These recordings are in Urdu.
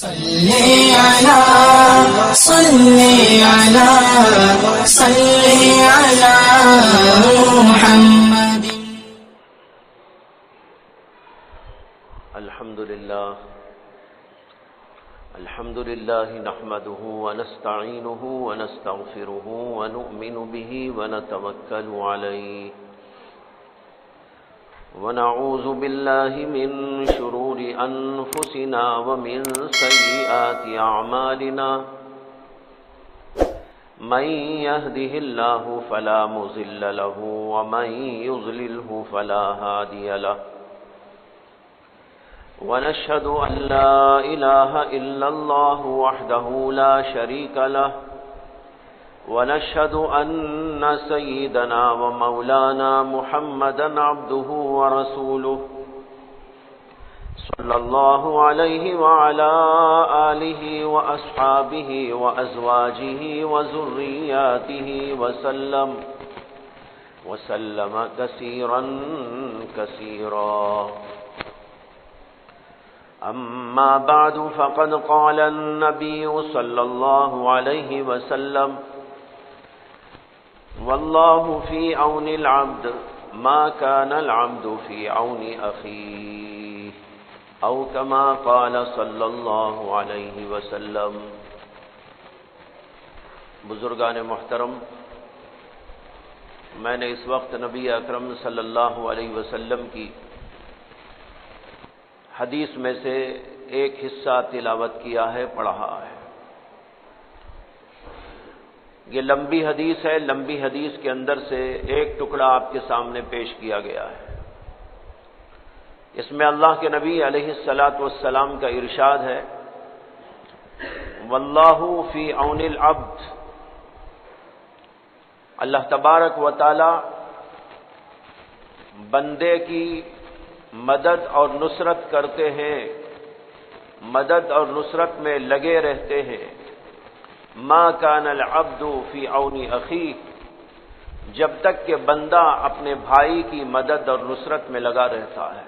صلی علی محمد۔ الحمد لله نحمده ونستعينه ونستغفره ونؤمن به ونتوكل عليه ونعوذ بالله من شرور أنفسنا ومن سيئات أعمالنا من يهده الله فلا مضل له ومن يضلله فلا هادي له ونشهد أن لا إله إلا الله وحده لا شريك له ونشهد أن سيدنا ومولانا محمدا عبده ورسوله صلى الله عليه وعلى آله وأصحابه وأزواجه وذرياته وسلم كثيرا كثيرا. أما بعد فقد قال النبي صلى الله عليه وسلم والله في عون العبد ما كان العبد في عون أخيه أو كما قال صلى الله عليه وسلم. بزرگان محترم، میں نے اس وقت نبی اکرم صلی اللہ علیہ وسلم کی حدیث میں سے ایک حصہ تلاوت کیا ہے، پڑھا ہے. یہ لمبی حدیث ہے. لمبی حدیث کے اندر سے ایک ٹکڑا آپ کے سامنے پیش کیا گیا ہے. اس میں اللہ کے نبی علیہ الصلاۃ والسلام کا ارشاد ہے، واللہ فی عون العبد. اللہ تبارک و تعالی بندے کی مدد اور نصرت کرتے ہیں، مدد اور نصرت میں لگے رہتے ہیں. ما کان العبد فی عون اخیہ، جب تک کہ بندہ اپنے بھائی کی مدد اور نصرت میں لگا رہتا ہے.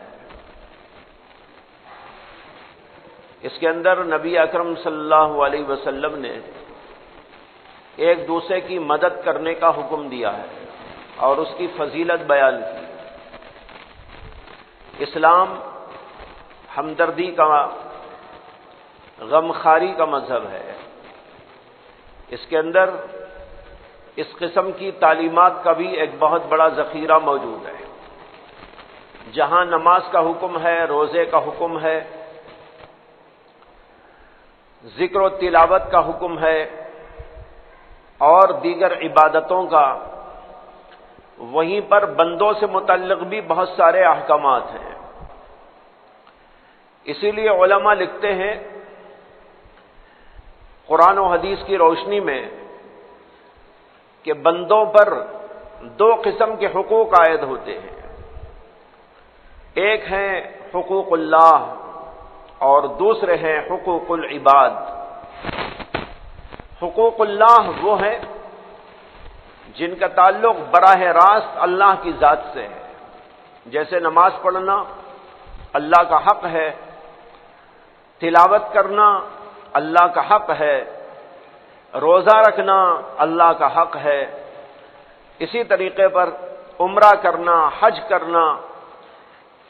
اس کے اندر نبی اکرم صلی اللہ علیہ وسلم نے ایک دوسرے کی مدد کرنے کا حکم دیا ہے اور اس کی فضیلت بیان کی. اسلام ہمدردی کا، غمخواری کا مذہب ہے. اس کے اندر اس قسم کی تعلیمات کا بھی ایک بہت بڑا ذخیرہ موجود ہے. جہاں نماز کا حکم ہے، روزے کا حکم ہے، ذکر و تلاوت کا حکم ہے اور دیگر عبادتوں کا، وہیں پر بندوں سے متعلق بھی بہت سارے احکامات ہیں. اسی لیے علماء لکھتے ہیں قرآن و حدیث کی روشنی میں کہ بندوں پر دو قسم کے حقوق عائد ہوتے ہیں. ایک ہیں حقوق اللہ اور دوسرے ہیں حقوق العباد. حقوق اللہ وہ ہیں جن کا تعلق براہ راست اللہ کی ذات سے ہے، جیسے نماز پڑھنا اللہ کا حق ہے، تلاوت کرنا اللہ کا حق ہے، روزہ رکھنا اللہ کا حق ہے. اسی طریقے پر عمرہ کرنا، حج کرنا،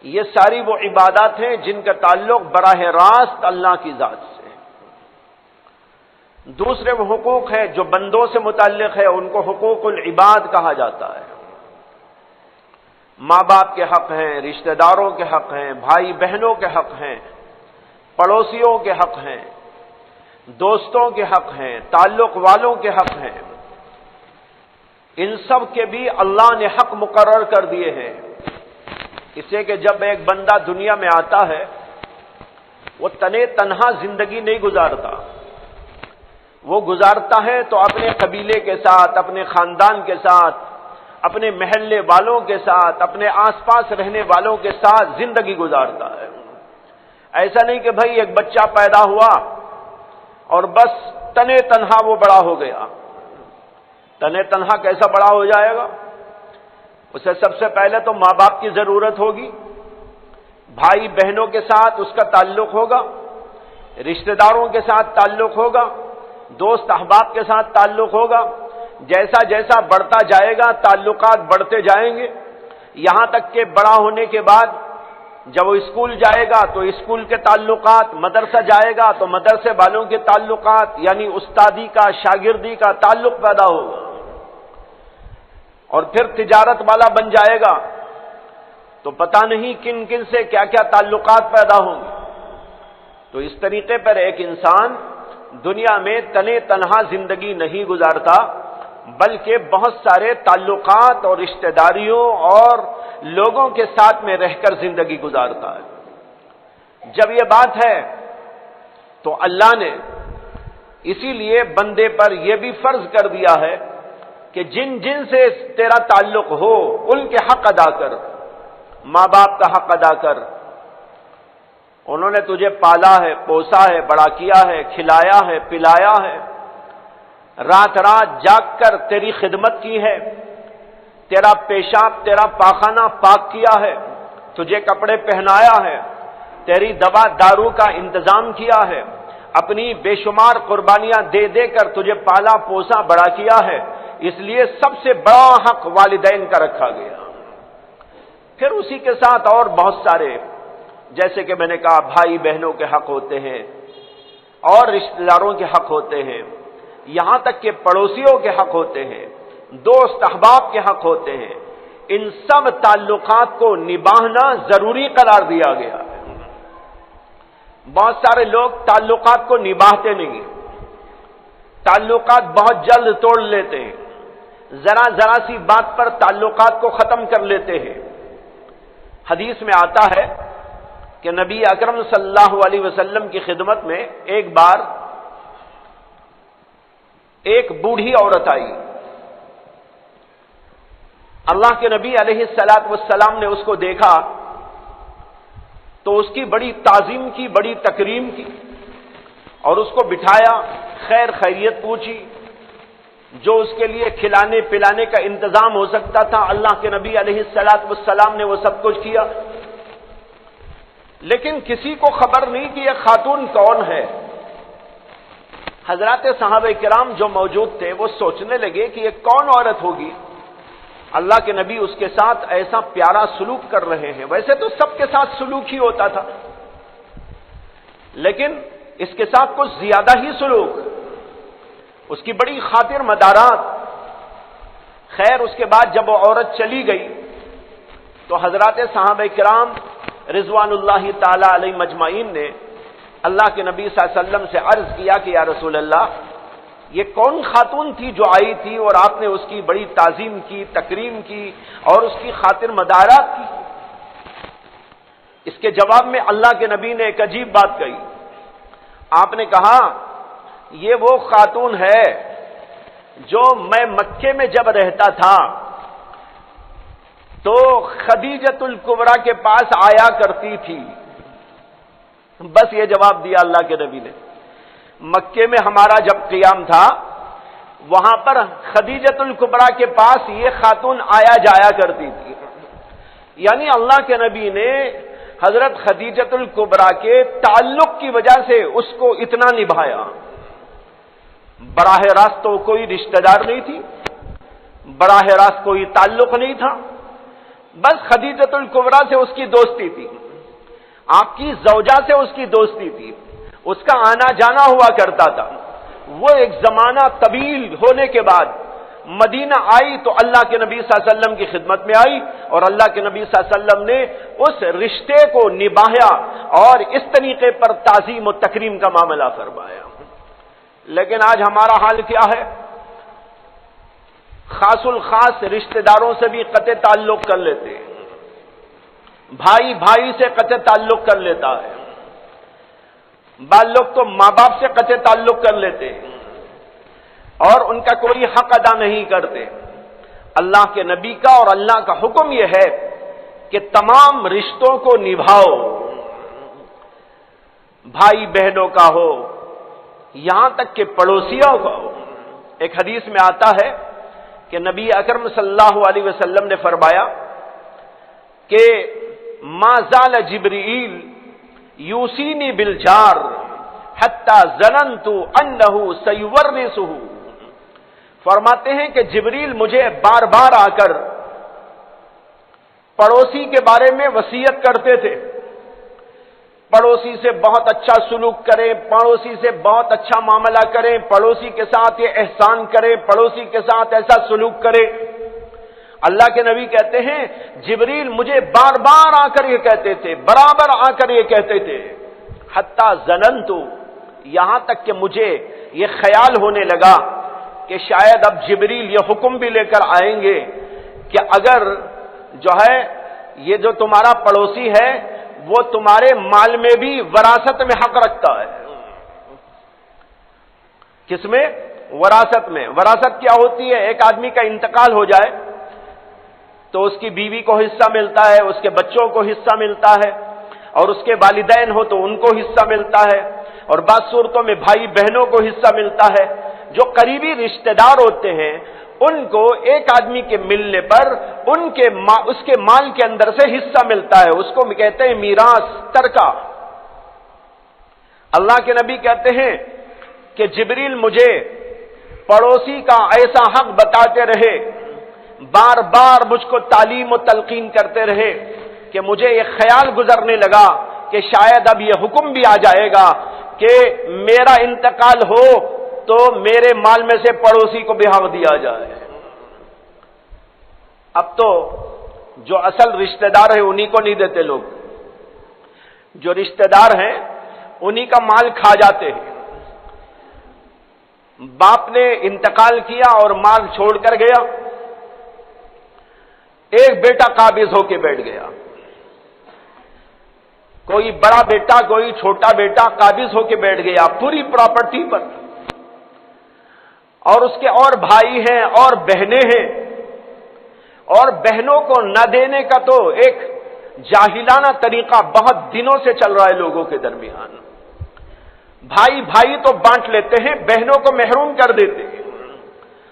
یہ ساری وہ عبادات ہیں جن کا تعلق براہ راست اللہ کی ذات سے. دوسرے وہ حقوق ہیں جو بندوں سے متعلق ہے، ان کو حقوق العباد کہا جاتا ہے. ماں باپ کے حق ہیں، رشتہ داروں کے حق ہیں، بھائی بہنوں کے حق ہیں، پڑوسیوں کے حق ہیں، دوستوں کے حق ہیں، تعلق والوں کے حق ہیں. ان سب کے بھی اللہ نے حق مقرر کر دیے ہیں. اسے کہ جب ایک بندہ دنیا میں آتا ہے وہ تنہا زندگی نہیں گزارتا. وہ گزارتا ہے تو اپنے قبیلے کے ساتھ، اپنے خاندان کے ساتھ، اپنے محلے والوں کے ساتھ، اپنے آس پاس رہنے والوں کے ساتھ زندگی گزارتا ہے. ایسا نہیں کہ بھائی ایک بچہ پیدا ہوا اور بس تنہا وہ بڑا ہو گیا. تنہا کیسا بڑا ہو جائے گا؟ اسے سب سے پہلے تو ماں باپ کی ضرورت ہوگی، بھائی بہنوں کے ساتھ اس کا تعلق ہوگا، رشتہ داروں کے ساتھ تعلق ہوگا، دوست احباب کے ساتھ تعلق ہوگا، جیسا جیسا بڑھتا جائے گا تعلقات بڑھتے جائیں گے، یہاں تک کہ بڑا ہونے کے بعد جب وہ اسکول جائے گا تو اسکول کے تعلقات، مدرسہ جائے گا تو مدرسے والوں کے تعلقات، یعنی استادی کا، شاگردی کا تعلق پیدا ہوگا، اور پھر تجارت والا بن جائے گا تو پتہ نہیں کن کن سے کیا کیا تعلقات پیدا ہوں گے۔ تو اس طریقے پر ایک انسان دنیا میں تنے تنہا زندگی نہیں گزارتا، بلکہ بہت سارے تعلقات اور رشتہ داریوں اور لوگوں کے ساتھ میں رہ کر زندگی گزارتا ہے۔ جب یہ بات ہے تو اللہ نے اسی لیے بندے پر یہ بھی فرض کر دیا ہے کہ جن جن سے تیرا تعلق ہو ان کے حق ادا کر، ماں باپ کا حق ادا کر، انہوں نے تجھے پالا ہے، پوسا ہے، بڑا کیا ہے، کھلایا ہے، پلایا ہے، رات رات جاگ کر تیری خدمت کی ہے، تیرا پیشاب تیرا پاخانہ پاک کیا ہے، تجھے کپڑے پہنایا ہے، تیری دوا دارو کا انتظام کیا ہے، اپنی بے شمار قربانیاں دے دے کر تجھے پالا پوسا بڑا کیا ہے، اس لیے سب سے بڑا حق والدین کا رکھا گیا۔ پھر اسی کے ساتھ اور بہت سارے، جیسے کہ میں نے کہا بھائی بہنوں کے حق ہوتے ہیں اور رشتہ داروں کے حق ہوتے ہیں، یہاں تک کہ پڑوسیوں کے حق ہوتے ہیں، دوست احباب کے حق ہوتے ہیں۔ ان سب تعلقات کو نبھانا ضروری قرار دیا گیا ہے۔ بہت سارے لوگ تعلقات کو نبھاتے نہیں، تعلقات بہت جلد توڑ لیتے ہیں، ذرا سی بات پر تعلقات کو ختم کر لیتے ہیں۔ حدیث میں آتا ہے کہ نبی اکرم صلی اللہ علیہ وسلم کی خدمت میں ایک بار ایک بوڑھی عورت آئی، اللہ کے نبی علیہ الصلوۃ والسلام نے اس کو دیکھا تو اس کی بڑی تعظیم کی، بڑی تکریم کی، اور اس کو بٹھایا، خیر خیریت پوچھی، جو اس کے لیے کھلانے پلانے کا انتظام ہو سکتا تھا اللہ کے نبی علیہ الصلوۃ والسلام نے وہ سب کچھ کیا، لیکن کسی کو خبر نہیں کہ یہ خاتون کون ہے۔ حضرات صحابہ کرام جو موجود تھے وہ سوچنے لگے کہ یہ کون عورت ہوگی، اللہ کے نبی اس کے ساتھ ایسا پیارا سلوک کر رہے ہیں، ویسے تو سب کے ساتھ سلوک ہی ہوتا تھا، لیکن اس کے ساتھ کچھ زیادہ ہی سلوک، اس کی بڑی خاطر مدارات۔ خیر اس کے بعد جب وہ عورت چلی گئی تو حضرات صحابہ کرام رضوان اللہ تعالی علیہ مجمعین نے اللہ کے نبی صلی اللہ علیہ وسلم سے عرض کیا کہ یا رسول اللہ، یہ کون خاتون تھی جو آئی تھی اور آپ نے اس کی بڑی تعظیم کی، تکریم کی اور اس کی خاطر مدارات کی؟ اس کے جواب میں اللہ کے نبی نے ایک عجیب بات کہی، آپ نے کہا یہ وہ خاتون ہے جو میں مکے میں جب رہتا تھا تو خدیجۃ الکبریٰ کے پاس آیا کرتی تھی۔ بس یہ جواب دیا اللہ کے نبی نے۔ مکے میں ہمارا جب قیام تھا وہاں پر خدیجۃ الکبریٰ کے پاس یہ خاتون آیا جایا کرتی تھی، یعنی اللہ کے نبی نے حضرت خدیجۃ الکبریٰ کے تعلق کی وجہ سے اس کو اتنا نبھایا۔ براہ راست تو کوئی رشتہ دار نہیں تھی، براہ راست کوئی تعلق نہیں تھا، بس خدیجۃ الکبریٰ سے اس کی دوستی تھی، آپ کی زوجہ سے اس کی دوستی تھی، اس کا آنا جانا ہوا کرتا تھا۔ وہ ایک زمانہ طویل ہونے کے بعد مدینہ آئی تو اللہ کے نبی صلی اللہ علیہ وسلم کی خدمت میں آئی، اور اللہ کے نبی صلی اللہ علیہ وسلم نے اس رشتے کو نبھایا اور اس طریقے پر تعظیم و تکریم کا معاملہ فرمایا۔ لیکن آج ہمارا حال کیا ہے؟ خاص الخاص رشتہ داروں سے بھی قطع تعلق کر لیتے ہیں، بھائی بھائی سے قطع تعلق کر لیتا ہے، بعض لوگ تو ماں باپ سے قطع تعلق کر لیتے ہیں اور ان کا کوئی حق ادا نہیں کرتے۔ اللہ کے نبی کا اور اللہ کا حکم یہ ہے کہ تمام رشتوں کو نبھاؤ، بھائی بہنوں کا ہو، یہاں تک کہ پڑوسیوں کا ہو۔ ایک حدیث میں آتا ہے کہ نبی اکرم صلی اللہ علیہ وسلم نے فرمایا کہ ما زال جبرائیل یوصینی بالجار حتی ظننت انہ سیورثہ، فرماتے ہیں کہ جبریل مجھے بار بار آ کر پڑوسی کے بارے میں وصیت کرتے تھے، پڑوسی سے بہت اچھا سلوک کریں، پڑوسی سے بہت اچھا معاملہ کریں، پڑوسی کے ساتھ یہ احسان کریں، پڑوسی کے ساتھ ایسا سلوک کریں۔ اللہ کے نبی کہتے ہیں جبریل مجھے بار بار آ کر یہ کہتے تھے، برابر آ کر یہ کہتے تھے، حتی ظننت، یہاں تک کہ مجھے یہ خیال ہونے لگا کہ شاید اب جبریل یہ حکم بھی لے کر آئیں گے کہ اگر جو ہے یہ جو تمہارا پڑوسی ہے وہ تمہارے مال میں بھی وراثت میں حق رکھتا ہے۔ کس میں؟ وراثت میں۔ وراثت کیا ہوتی ہے؟ ایک آدمی کا انتقال ہو جائے تو اس کی بیوی کو حصہ ملتا ہے، اس کے بچوں کو حصہ ملتا ہے، اور اس کے والدین ہو تو ان کو حصہ ملتا ہے، اور بعض صورتوں میں بھائی بہنوں کو حصہ ملتا ہے۔ جو قریبی رشتہ دار ہوتے ہیں ان کو ایک آدمی کے ملنے پر اس کے مال کے اندر سے حصہ ملتا ہے، اس کو کہتے ہیں میراث، ترکہ۔ اللہ کے نبی کہتے ہیں کہ جبریل مجھے پڑوسی کا ایسا حق بتاتے رہے، بار بار مجھ کو تعلیم و تلقین کرتے رہے کہ مجھے یہ خیال گزرنے لگا کہ شاید اب یہ حکم بھی آ جائے گا کہ میرا انتقال ہو تو میرے مال میں سے پڑوسی کو بھی حق دیا جائے۔ اب تو جو اصل رشتہ دار ہے انہی کو نہیں دیتے لوگ، جو رشتہ دار ہیں انہی کا مال کھا جاتے ہیں۔ باپ نے انتقال کیا اور مال چھوڑ کر گیا، ایک بیٹا قابض ہو کے بیٹھ گیا، کوئی بڑا بیٹا کوئی چھوٹا بیٹا قابض ہو کے بیٹھ گیا پوری پراپرٹی پر، اور اس کے اور بھائی ہیں اور بہنیں ہیں، اور بہنوں کو نہ دینے کا تو ایک جاہلانہ طریقہ بہت دنوں سے چل رہا ہے لوگوں کے درمیان۔ بھائی تو بانٹ لیتے ہیں، بہنوں کو محروم کر دیتے ہیں،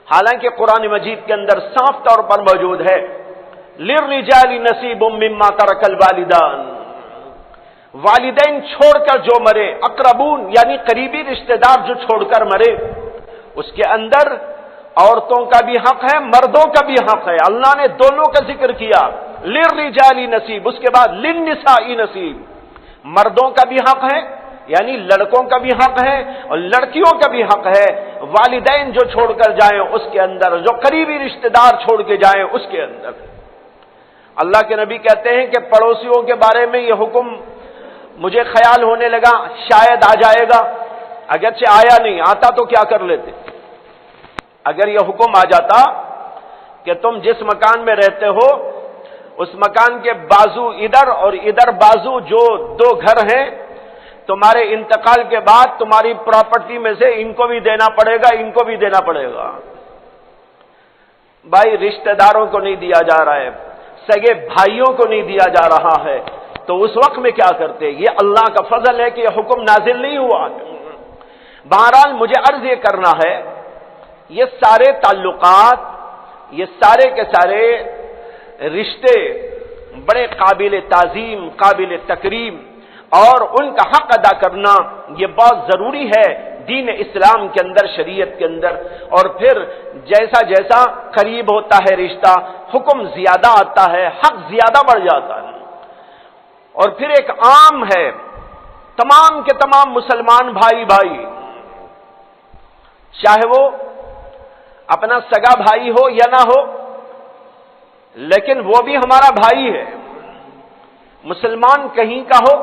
حالانکہ قرآن مجید کے اندر صاف طور پر موجود ہے للرجال نصیب مما ترک الوالدان، والدین چھوڑ کر جو مرے، اقربون یعنی قریبی رشتہ دار جو چھوڑ کر مرے، اس کے اندر عورتوں کا بھی حق ہے، مردوں کا بھی حق ہے۔ اللہ نے دونوں کا ذکر کیا، للرجال نصیب، اس کے بعد للنساء نصیب، مردوں کا بھی حق ہے یعنی لڑکوں کا بھی حق ہے اور لڑکیوں کا بھی حق ہے، والدین جو چھوڑ کر جائیں اس کے اندر، جو قریبی رشتہ دار چھوڑ کے جائیں اس کے اندر۔ اللہ کے نبی کہتے ہیں کہ پڑوسیوں کے بارے میں یہ حکم مجھے خیال ہونے لگا شاید آ جائے گا، اگرچہ آیا نہیں، آتا تو کیا کر لیتے؟ اگر یہ حکم آ جاتا کہ تم جس مکان میں رہتے ہو اس مکان کے بازو ادھر اور ادھر بازو جو دو گھر ہیں، تمہارے انتقال کے بعد تمہاری پراپرٹی میں سے ان کو بھی دینا پڑے گا، ان کو بھی دینا پڑے گا۔ بھائی رشتہ داروں کو نہیں دیا جا رہا ہے، سگے بھائیوں کو نہیں دیا جا رہا ہے، تو اس وقت میں کیا کرتے؟ یہ اللہ کا فضل ہے کہ یہ حکم نازل نہیں ہوا۔ بہرحال مجھے عرض یہ کرنا ہے، یہ سارے تعلقات، یہ سارے کے سارے رشتے بڑے قابل تعظیم، قابل تکریم، اور ان کا حق ادا کرنا یہ بہت ضروری ہے دین اسلام کے اندر، شریعت کے اندر۔ اور پھر جیسا جیسا قریب ہوتا ہے رشتہ، حکم زیادہ آتا ہے، حق زیادہ بڑھ جاتا ہے۔ اور پھر ایک عام ہے، تمام کے تمام مسلمان بھائی چاہے وہ اپنا سگا بھائی ہو یا نہ ہو، لیکن وہ بھی ہمارا بھائی ہے، مسلمان کہیں کا ہو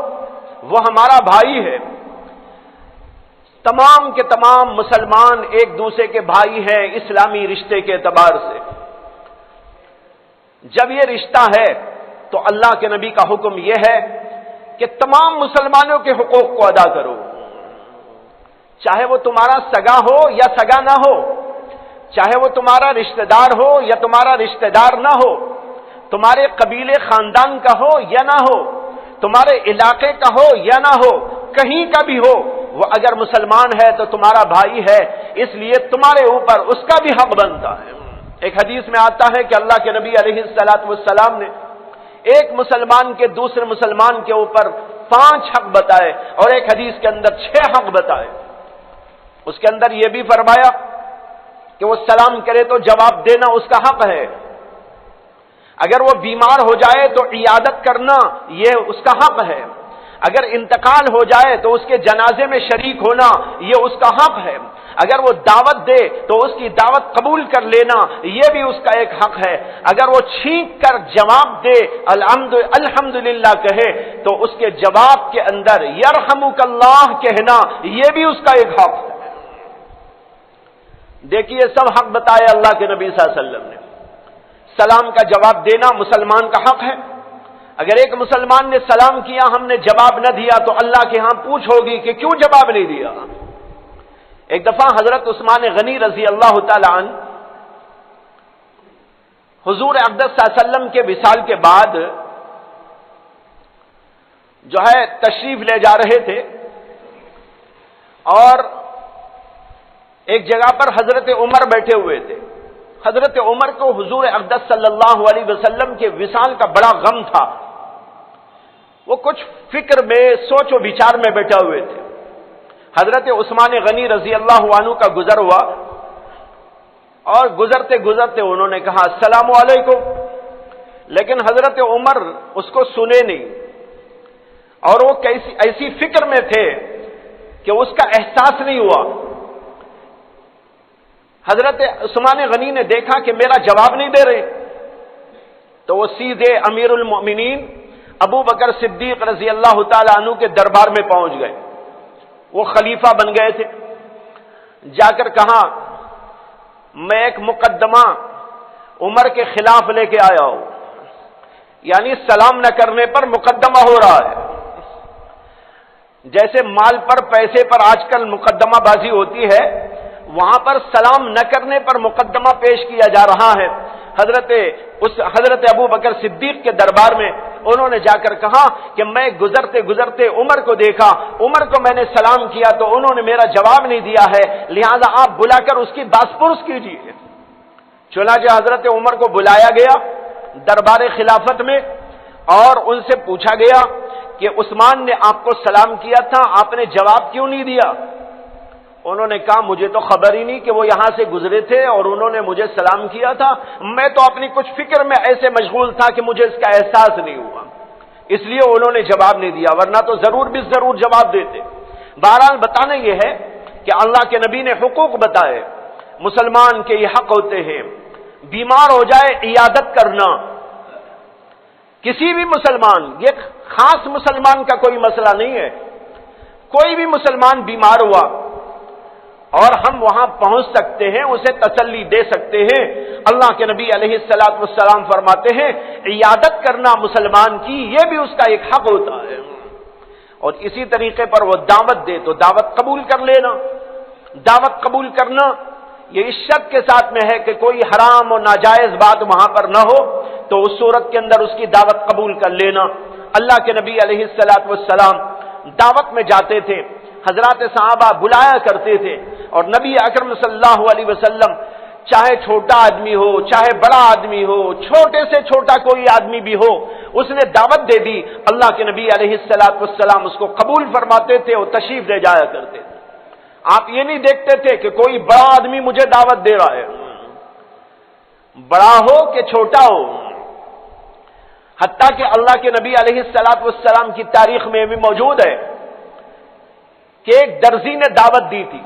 وہ ہمارا بھائی ہے۔ تمام کے تمام مسلمان ایک دوسرے کے بھائی ہیں اسلامی رشتے کے اعتبار سے۔ جب یہ رشتہ ہے تو اللہ کے نبی کا حکم یہ ہے کہ تمام مسلمانوں کے حقوق کو ادا کرو، چاہے وہ تمہارا سگا ہو یا سگا نہ ہو، چاہے وہ تمہارا رشتہ دار ہو یا تمہارا رشتہ دار نہ ہو، تمہارے قبیلے خاندان کا ہو یا نہ ہو، تمہارے علاقے کا ہو یا نہ ہو، کہیں کا بھی ہو، وہ اگر مسلمان ہے تو تمہارا بھائی ہے، اس لیے تمہارے اوپر اس کا بھی حق بنتا ہے۔ ایک حدیث میں آتا ہے کہ اللہ کے نبی علیہ الصلوۃ والسلام نے ایک مسلمان کے دوسرے مسلمان کے اوپر 5 حق بتائے اور ایک حدیث کے اندر 6 حق بتائے۔ اس کے اندر یہ بھی فرمایا کہ وہ سلام کرے تو جواب دینا اس کا حق ہے، اگر وہ بیمار ہو جائے تو عیادت کرنا یہ اس کا حق ہے، اگر انتقال ہو جائے تو اس کے جنازے میں شریک ہونا یہ اس کا حق ہے، اگر وہ دعوت دے تو اس کی دعوت قبول کر لینا یہ بھی اس کا ایک حق ہے، اگر وہ چھینک کر جواب دے الحمدللہ کہے تو اس کے جواب کے اندر یرحمک اللہ کہنا یہ بھی اس کا ایک حق ہے۔ دیکھیے سب حق بتائے اللہ کے نبی صلی اللہ علیہ وسلم نے۔ سلام کا جواب دینا مسلمان کا حق ہے، اگر ایک مسلمان نے سلام کیا ہم نے جواب نہ دیا تو اللہ کے ہاں پوچھ ہوگی کہ کیوں جواب نہیں دیا۔ ایک دفعہ حضرت عثمان غنی رضی اللہ تعالی عنہ حضور اقدس صلی اللہ علیہ وسلم کے وصال کے بعد جو ہے تشریف لے جا رہے تھے اور ایک جگہ پر حضرت عمر بیٹھے ہوئے تھے۔ حضرت عمر کو حضور اقدس صلی اللہ علیہ وسلم کے وصال کا بڑا غم تھا، وہ کچھ فکر میں سوچ و بچار میں بیٹھے ہوئے تھے۔ حضرت عثمان غنی رضی اللہ عنہ کا گزر ہوا اور گزرتے گزرتے انہوں نے کہا السلام علیکم، لیکن حضرت عمر اس کو سنے نہیں اور وہ ایسی فکر میں تھے کہ اس کا احساس نہیں ہوا۔ حضرت عثمان غنی نے دیکھا کہ میرا جواب نہیں دے رہے تو وہ سیدھے امیر المؤمنین ابو بکر صدیق رضی اللہ تعالی عنہ کے دربار میں پہنچ گئے، وہ خلیفہ بن گئے تھے۔ جا کر کہا میں ایک مقدمہ عمر کے خلاف لے کے آیا ہوں، یعنی سلام نہ کرنے پر مقدمہ ہو رہا ہے، جیسے مال پر پیسے پر آج کل مقدمہ بازی ہوتی ہے وہاں پر سلام نہ کرنے پر مقدمہ پیش کیا جا رہا ہے۔ حضرت ابو بکر صدیق کے دربار میں انہوں نے جا کر کہا کہ میں گزرتے گزرتے عمر کو دیکھا، عمر کو میں نے سلام کیا تو انہوں نے میرا جواب نہیں دیا ہے، لہذا آپ بلا کر اس کی باس پرس کیجیے۔ چنانچہ حضرت عمر کو بلایا گیا دربار خلافت میں اور ان سے پوچھا گیا کہ عثمان نے آپ کو سلام کیا تھا، آپ نے جواب کیوں نہیں دیا؟ انہوں نے کہا مجھے تو خبر ہی نہیں کہ وہ یہاں سے گزرے تھے اور انہوں نے مجھے سلام کیا تھا، میں تو اپنی کچھ فکر میں ایسے مشغول تھا کہ مجھے اس کا احساس نہیں ہوا، اس لیے انہوں نے جواب نہیں دیا، ورنہ تو ضرور بھی ضرور جواب دیتے۔ بہرحال بتانا یہ ہے کہ اللہ کے نبی نے حقوق بتائے، مسلمان کے یہ حق ہوتے ہیں، بیمار ہو جائے عیادت کرنا، کسی بھی مسلمان، یہ خاص مسلمان کا کوئی مسئلہ نہیں ہے، کوئی بھی مسلمان بیمار ہوا اور ہم وہاں پہنچ سکتے ہیں، اسے تسلی دے سکتے ہیں۔ اللہ کے نبی علیہ الصلوۃ والسلام فرماتے ہیں عیادت کرنا مسلمان کی یہ بھی اس کا ایک حق ہوتا ہے، اور اسی طریقے پر وہ دعوت دے تو دعوت قبول کر لینا۔ دعوت قبول کرنا یہ اس شرط کے ساتھ میں ہے کہ کوئی حرام اور ناجائز بات وہاں پر نہ ہو، تو اس صورت کے اندر اس کی دعوت قبول کر لینا۔ اللہ کے نبی علیہ الصلوۃ والسلام دعوت میں جاتے تھے، حضرات صحابہ بلایا کرتے تھے، اور نبی اکرم صلی اللہ علیہ وسلم چاہے چھوٹا آدمی ہو چاہے بڑا آدمی ہو، چھوٹے سے چھوٹا کوئی آدمی بھی ہو، اس نے دعوت دے دی، اللہ کے نبی علیہ الصلوۃ والسلام اس کو قبول فرماتے تھے اور تشریف لے جایا کرتے تھے۔ آپ یہ نہیں دیکھتے تھے کہ کوئی بڑا آدمی مجھے دعوت دے رہا ہے، بڑا ہو کہ چھوٹا ہو، حتیٰ کہ اللہ کے نبی علیہ الصلوۃ والسلام کی تاریخ میں بھی موجود ہے کہ ایک درزی نے دعوت دی تھی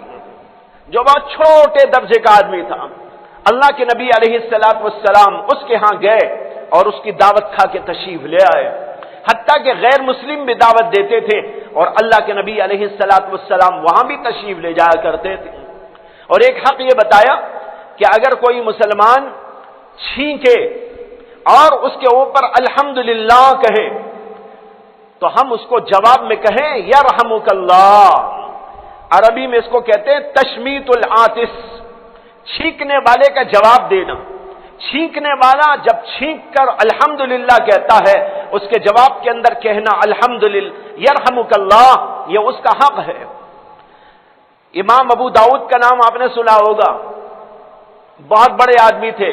جو بہت چھوٹے درجے کا آدمی تھا، اللہ کے نبی علیہ الصلوۃ والسلام اس کے ہاں گئے اور اس کی دعوت کھا کے تشریف لے آئے، حتیٰ کہ غیر مسلم بھی دعوت دیتے تھے اور اللہ کے نبی علیہ الصلوۃ والسلام وہاں بھی تشریف لے جایا کرتے تھے۔ اور ایک حق یہ بتایا کہ اگر کوئی مسلمان چھینکے اور اس کے اوپر الحمدللہ کہے تو ہم اس کو جواب میں کہیں یرحمک اللہ، عربی میں اس کو کہتے ہیں تشمیت العاطس، چھینکنے والے کا جواب دینا۔ چھینکنے والا جب چھینک کر الحمدللہ کہتا ہے اس کے جواب کے اندر کہنا الحمدللہ یرحمک اللہ، یہ اس کا حق ہے۔ امام ابو داؤد کا نام آپ نے سنا ہوگا، بہت بڑے آدمی تھے،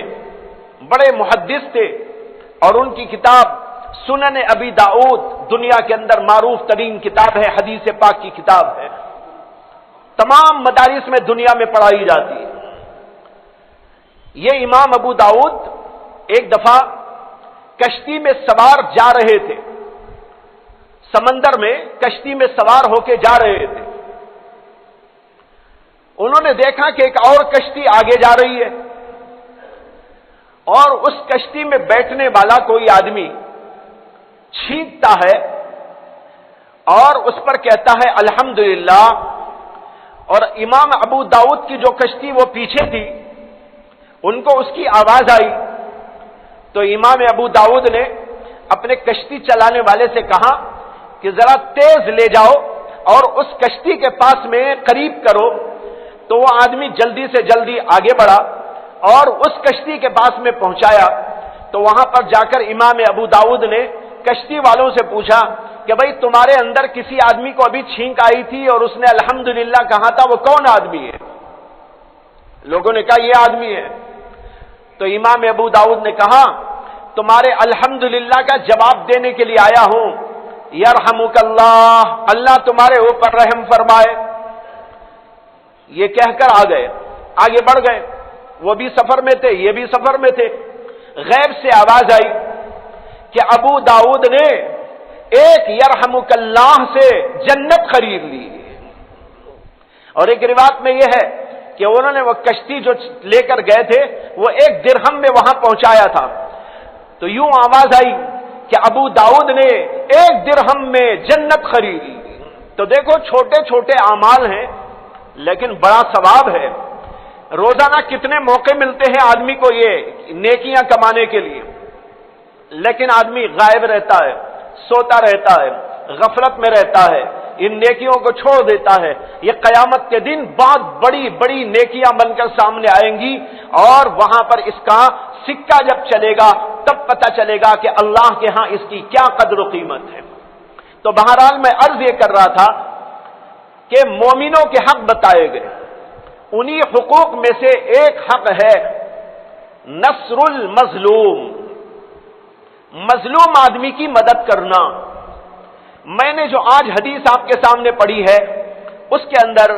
بڑے محدث تھے، اور ان کی کتاب سنن ابی داؤد دنیا کے اندر معروف ترین کتاب ہے، حدیث پاک کی کتاب ہے، تمام مدارس میں دنیا میں پڑھائی جاتی ہے۔ یہ امام ابو داؤد ایک دفعہ کشتی میں سوار جا رہے تھے، سمندر میں کشتی میں سوار ہو کے جا رہے تھے۔ انہوں نے دیکھا کہ ایک اور کشتی آگے جا رہی ہے، اور اس کشتی میں بیٹھنے والا کوئی آدمی چھینکتا ہے اور اس پر کہتا ہے الحمدللہ، اور امام ابو داؤد کی جو کشتی وہ پیچھے تھی، ان کو اس کی آواز آئی، تو امام ابو داؤد نے اپنے کشتی چلانے والے سے کہا کہ ذرا تیز لے جاؤ اور اس کشتی کے پاس میں قریب کرو۔ تو وہ آدمی جلدی سے جلدی آگے بڑھا اور اس کشتی کے پاس میں پہنچایا۔ تو وہاں پر جا کر امام ابو داؤد نے کشتی والوں سے پوچھا کہ بھئی تمہارے اندر کسی آدمی کو ابھی چھینک آئی تھی اور اس نے الحمدللہ کہا تھا، وہ کون آدمی ہے؟ لوگوں نے کہا یہ آدمی ہے۔ تو امام ابو داؤد نے کہا تمہارے الحمدللہ کا جواب دینے کے لیے آیا ہوں، یرحمک اللہ، اللہ تمہارے اوپر رحم فرمائے۔ یہ کہہ کر آگے بڑھ گئے، وہ بھی سفر میں تھے، یہ بھی سفر میں تھے۔ غیب سے آواز آئی کہ ابو داؤد نے ایک یرحمک اللہ سے جنت خرید لی۔ اور ایک روایت میں یہ ہے کہ انہوں نے وہ کشتی جو لے کر گئے تھے وہ 1 درہم میں وہاں پہنچایا تھا۔ تو یوں آواز آئی کہ ابو داؤد نے 1 درہم میں جنت خریدی۔ تو دیکھو چھوٹے چھوٹے اعمال ہیں لیکن بڑا ثواب ہے۔ روزانہ کتنے موقع ملتے ہیں آدمی کو یہ نیکیاں کمانے کے لیے، لیکن آدمی غائب رہتا ہے، سوتا رہتا ہے، غفلت میں رہتا ہے، ان نیکیوں کو چھوڑ دیتا ہے۔ یہ قیامت کے دن بہت بڑی بڑی نیکیاں بن کر سامنے آئیں گی، اور وہاں پر اس کا سکہ جب چلے گا تب پتہ چلے گا کہ اللہ کے ہاں اس کی کیا قدر و قیمت ہے۔ تو بہرحال میں عرض یہ کر رہا تھا کہ مومنوں کے حق بتائے گئے، انہی حقوق میں سے ایک حق ہے نصر المظلوم، مظلوم آدمی کی مدد کرنا۔ میں نے جو آج حدیث آپ کے سامنے پڑھی ہے اس کے اندر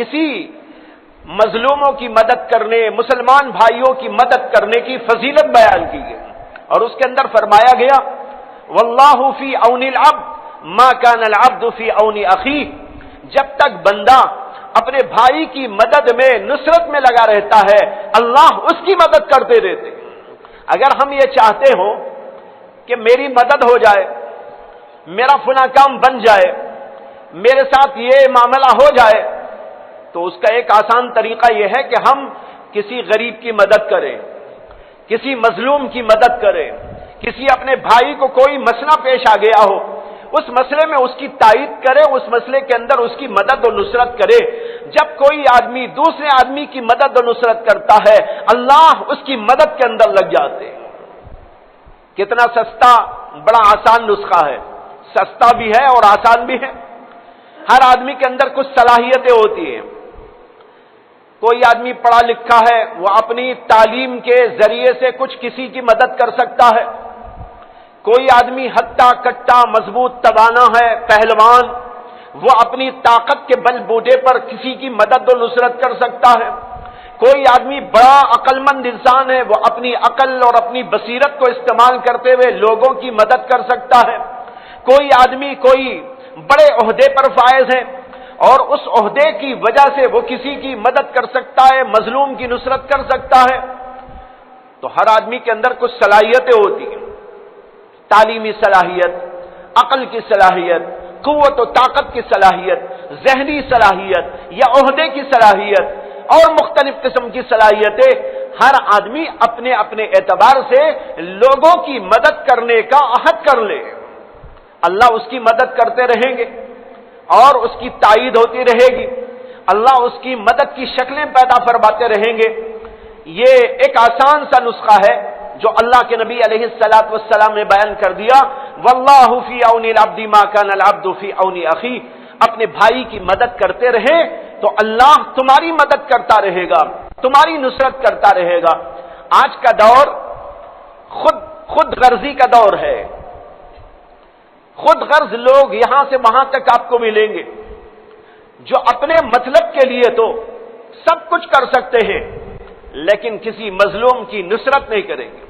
اسی مظلوموں کی مدد کرنے، مسلمان بھائیوں کی مدد کرنے کی فضیلت بیان کی گئی، اور اس کے اندر فرمایا گیا واللہ فی عون العبد ما کان العبد فی عون اخیہ، جب تک بندہ اپنے بھائی کی مدد میں، نصرت میں لگا رہتا ہے، اللہ اس کی مدد کرتے رہتے۔ اگر ہم یہ چاہتے ہوں کہ میری مدد ہو جائے، میرا فلاں کام بن جائے، میرے ساتھ یہ معاملہ ہو جائے، تو اس کا ایک آسان طریقہ یہ ہے کہ ہم کسی غریب کی مدد کریں، کسی مظلوم کی مدد کریں، کسی اپنے بھائی کو کوئی مسئلہ پیش آ گیا ہو، اس مسئلے میں اس کی تائید کرے، اس مسئلے کے اندر اس کی مدد و نصرت کرے۔ جب کوئی آدمی دوسرے آدمی کی مدد و نصرت کرتا ہے، اللہ اس کی مدد کے اندر لگ جاتے ہیں۔ کتنا سستا، بڑا آسان نسخہ ہے، سستا بھی ہے اور آسان بھی ہے۔ ہر آدمی کے اندر کچھ صلاحیتیں ہوتی ہیں۔ کوئی آدمی پڑھا لکھا ہے، وہ اپنی تعلیم کے ذریعے سے کچھ کسی کی مدد کر سکتا ہے۔ کوئی آدمی ہٹا کٹا مضبوط توانا ہے، پہلوان، وہ اپنی طاقت کے بل بوتے پر کسی کی مدد و نصرت کر سکتا ہے۔ کوئی آدمی بڑا عقل مند انسان ہے، وہ اپنی عقل اور اپنی بصیرت کو استعمال کرتے ہوئے لوگوں کی مدد کر سکتا ہے۔ کوئی آدمی کوئی بڑے عہدے پر فائز ہے اور اس عہدے کی وجہ سے وہ کسی کی مدد کر سکتا ہے، مظلوم کی نصرت کر سکتا ہے۔ تو ہر آدمی کے اندر کچھ صلاحیتیں ہوتی ہیں، تعلیمی صلاحیت، عقل کی صلاحیت، قوت و طاقت کی صلاحیت، ذہنی صلاحیت یا عہدے کی صلاحیت اور مختلف قسم کی صلاحیتیں۔ ہر آدمی اپنے اپنے اعتبار سے لوگوں کی مدد کرنے کا عہد کر لے، اللہ اس کی مدد کرتے رہیں گے اور اس کی تائید ہوتی رہے گی، اللہ اس کی مدد کی شکلیں پیدا فرماتے رہیں گے۔ یہ ایک آسان سا نسخہ ہے جو اللہ کے نبی علیہ الصلوۃ والسلام نے بیان کر دیا، واللہ فی عون العبد ما کان العبد فی عون اخیہ، اپنے بھائی کی مدد کرتے رہے تو اللہ تمہاری مدد کرتا رہے گا، تمہاری نصرت کرتا رہے گا۔ آج کا دور خود غرضی کا دور ہے، خود غرض لوگ یہاں سے وہاں تک آپ کو ملیں گے، جو اپنے مطلب کے لیے تو سب کچھ کر سکتے ہیں، لیکن کسی مظلوم کی نصرت نہیں کریں گے،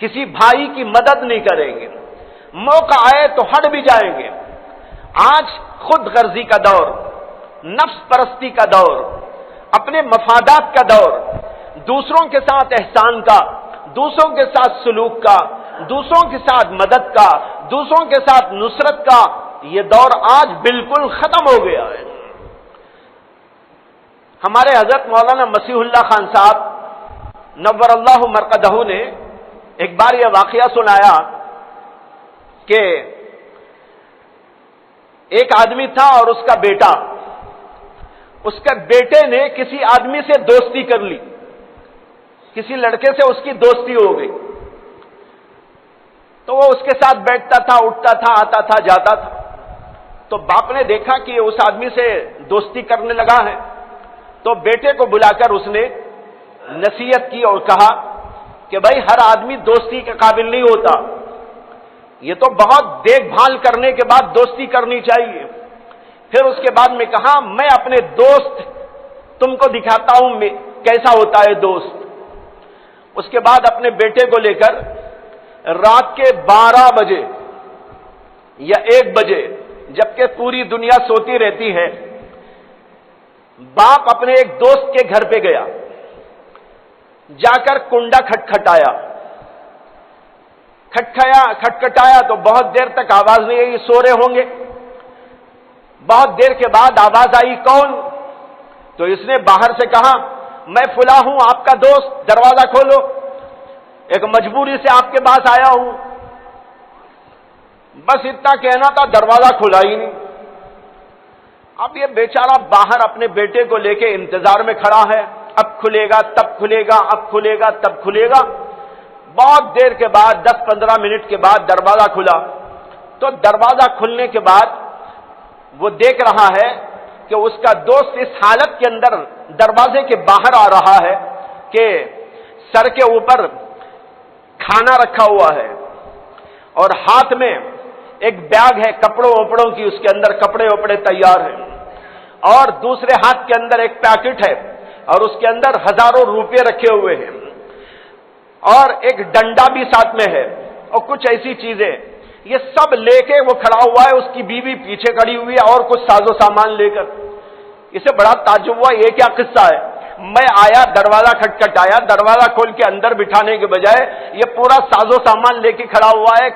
کسی بھائی کی مدد نہیں کریں گے، موقع آئے تو ہٹ بھی جائیں گے۔ آج خود غرضی کا دور، نفس پرستی کا دور، اپنے مفادات کا دور، دوسروں کے ساتھ احسان کا، دوسروں کے ساتھ سلوک کا، دوسروں کے ساتھ مدد کا، دوسروں کے ساتھ نصرت کا، یہ دور آج بالکل ختم ہو گیا ہے۔ ہمارے حضرت مولانا مسیح اللہ خان صاحب نور اللہ مرقدہ نے ایک بار یہ واقعہ سنایا کہ ایک آدمی تھا اور اس کا بیٹا، اس کے بیٹے نے کسی آدمی سے دوستی کر لی، کسی لڑکے سے اس کی دوستی ہو گئی، تو وہ اس کے ساتھ بیٹھتا تھا، اٹھتا تھا، آتا تھا، جاتا تھا۔ تو باپ نے دیکھا کہ اس آدمی سے دوستی کرنے لگا ہے، تو بیٹے کو بلا کر اس نے نصیحت کی اور کہا کہ بھائی ہر آدمی دوستی کے قابل نہیں ہوتا، یہ تو بہت دیکھ بھال کرنے کے بعد دوستی کرنی چاہیے۔ پھر اس کے بعد میں کہا میں اپنے دوست تم کو دکھاتا ہوں کیسا ہوتا ہے دوست۔ اس کے بعد اپنے بیٹے کو لے کر رات کے 12 بجے یا 1 بجے، جبکہ پوری دنیا سوتی رہتی ہے، باپ اپنے ایک دوست کے گھر پہ گیا، جا کر کنڈا کھٹکھٹایا تو بہت دیر تک آواز نہیں آئی، سو رہے ہوں گے۔ بہت دیر کے بعد آواز آئی، کون؟ تو اس نے باہر سے کہا میں فلاں ہوں، آپ کا دوست، دروازہ کھولو، ایک مجبوری سے آپ کے پاس آیا ہوں۔ بس اتنا کہنا تھا، دروازہ کھلا ہی نہیں۔ اب یہ بیچارہ باہر اپنے بیٹے کو لے کے انتظار میں کھڑا ہے، اب کھلے گا تب کھلے گا، اب کھلے گا تب کھلے گا۔ بہت دیر کے بعد 10-15 منٹ کے بعد دروازہ کھلا، تو دروازہ کھلنے کے بعد وہ دیکھ رہا ہے کہ اس کا دوست اس حالت کے اندر دروازے کے باہر آ رہا ہے کہ سر کے اوپر کھانا رکھا ہوا ہے اور ہاتھ میں ایک بیگ ہے کپڑوں وپڑوں کی، اس کے اندر کپڑے وپڑے تیار ہیں، اور دوسرے ہاتھ کے اندر ایک پیکٹ ہے اور اس کے اندر ہزاروں روپے رکھے ہوئے ہیں، اور ایک ڈنڈا بھی ساتھ میں ہے اور کچھ ایسی چیزیں۔ یہ سب لے کے وہ کھڑا ہوا ہے، اس کی بیوی پیچھے کھڑی ہوئی ہے اور کچھ ساز و سامان لے کر۔ اسے بڑا تعجب ہوا، یہ کیا قصہ ہے؟ میں آیا، دروازہ کھٹکھٹایا، دروازہ کھول کے اندر بٹھانے کے بجائے یہ پورا ساز و سامان لے کے کھڑا ہوا ہے۔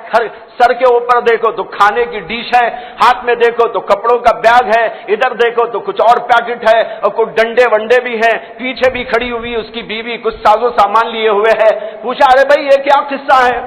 سر کے اوپر دیکھو تو کھانے کی ڈش ہے، ہاتھ میں دیکھو تو کپڑوں کا بیگ ہے، ادھر دیکھو تو کچھ اور پیکٹ ہے اور کچھ ڈنڈے ونڈے بھی ہیں، پیچھے بھی کھڑی ہوئی اس کی بیوی کچھ ساز و سامان لیے ہوئے ہے۔ پوچھا ارے بھائی یہ کیا قصہ ہے؟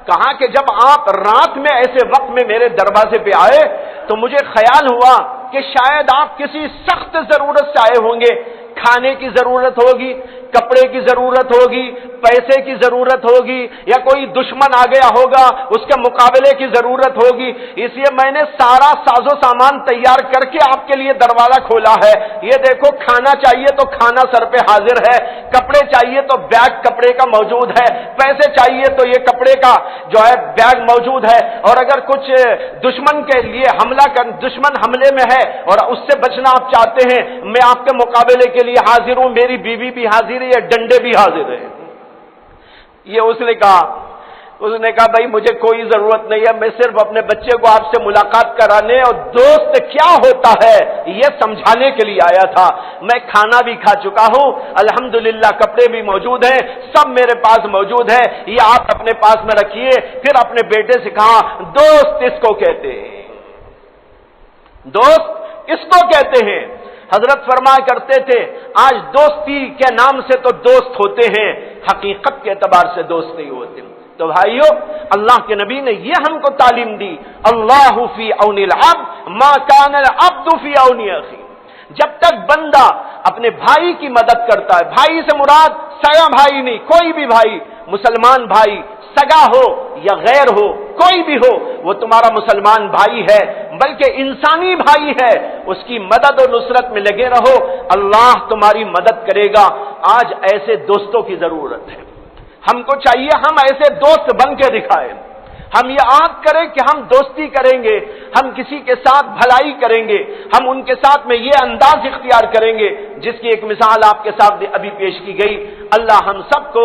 کہا کہ جب آپ رات میں ایسے وقت میں میرے دروازے پہ آئے تو مجھے خیال ہوا کہ شاید آپ کسی سخت ضرورت سے آئے ہوں گے، کھانے کی ضرورت ہوگی، کپڑے کی ضرورت ہوگی، پیسے کی ضرورت ہوگی، یا کوئی دشمن آ گیا ہوگا اس کے مقابلے کی ضرورت ہوگی، اس لیے میں نے سارا ساز و سامان تیار کر کے آپ کے لیے دروازہ کھولا ہے۔ یہ دیکھو کھانا چاہیے تو کھانا سر پہ حاضر ہے، کپڑے چاہیے تو بیگ کپڑے کا موجود ہے، پیسے چاہیے تو یہ کپڑے کا جو ہے بیگ موجود ہے، اور اگر کچھ دشمن کے لیے دشمن حملے میں ہے اور اس سے بچنا آپ چاہتے ہیں، میں آپ کے مقابلے کے لیے حاضر ہوں، میری بیوی بھی حاضر ہے، یہ ڈنڈے بھی حاضر ہیں۔ یہ اس نے کہا بھائی مجھے کوئی ضرورت نہیں ہے، میں صرف اپنے بچے کو آپ سے ملاقات کرانے اور دوست کیا ہوتا ہے یہ سمجھانے کے لیے آیا تھا۔ میں کھانا بھی کھا چکا ہوں، الحمدللہ کپڑے بھی موجود ہیں، سب میرے پاس موجود ہے، یہ آپ اپنے پاس میں رکھیے۔ پھر اپنے بیٹے سے کہا دوست اس کو کہتے ہیں، دوست اس کو کہتے ہیں۔ حضرت فرمایا کرتے تھے آج دوستی کے نام سے تو دوست ہوتے ہیں، حقیقت کے اعتبار سے دوست نہیں ہوتے۔ تو بھائیو اللہ کے نبی نے یہ ہم کو تعلیم دی، اللہ فی عون العبد ما کان العبد فی عون اخیہ۔ جب تک بندہ اپنے بھائی کی مدد کرتا ہے، بھائی سے مراد سگا بھائی نہیں، کوئی بھی بھائی، مسلمان بھائی سگا ہو یا غیر ہو، کوئی بھی ہو، وہ تمہارا مسلمان بھائی ہے بلکہ انسانی بھائی ہے، اس کی مدد و نصرت میں لگے رہو، اللہ تمہاری مدد کرے گا۔ آج ایسے دوستوں کی ضرورت ہے، ہم کو چاہیے ہم ایسے دوست بن کے دکھائیں۔ ہم یہ عہد کریں کہ ہم دوستی کریں گے، ہم کسی کے ساتھ بھلائی کریں گے، ہم ان کے ساتھ میں یہ انداز اختیار کریں گے جس کی ایک مثال آپ کے ساتھ ابھی پیش کی گئی۔ اللہ ہم سب کو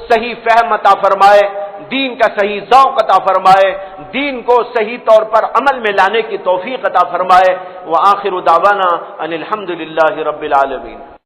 صحیح فہم عطا فرمائے، دین کا صحیح ذوق عطا فرمائے، دین کو صحیح طور پر عمل میں لانے کی توفیق عطا فرمائے۔ وآخر دعوانا ان الحمد للہ رب العالمین۔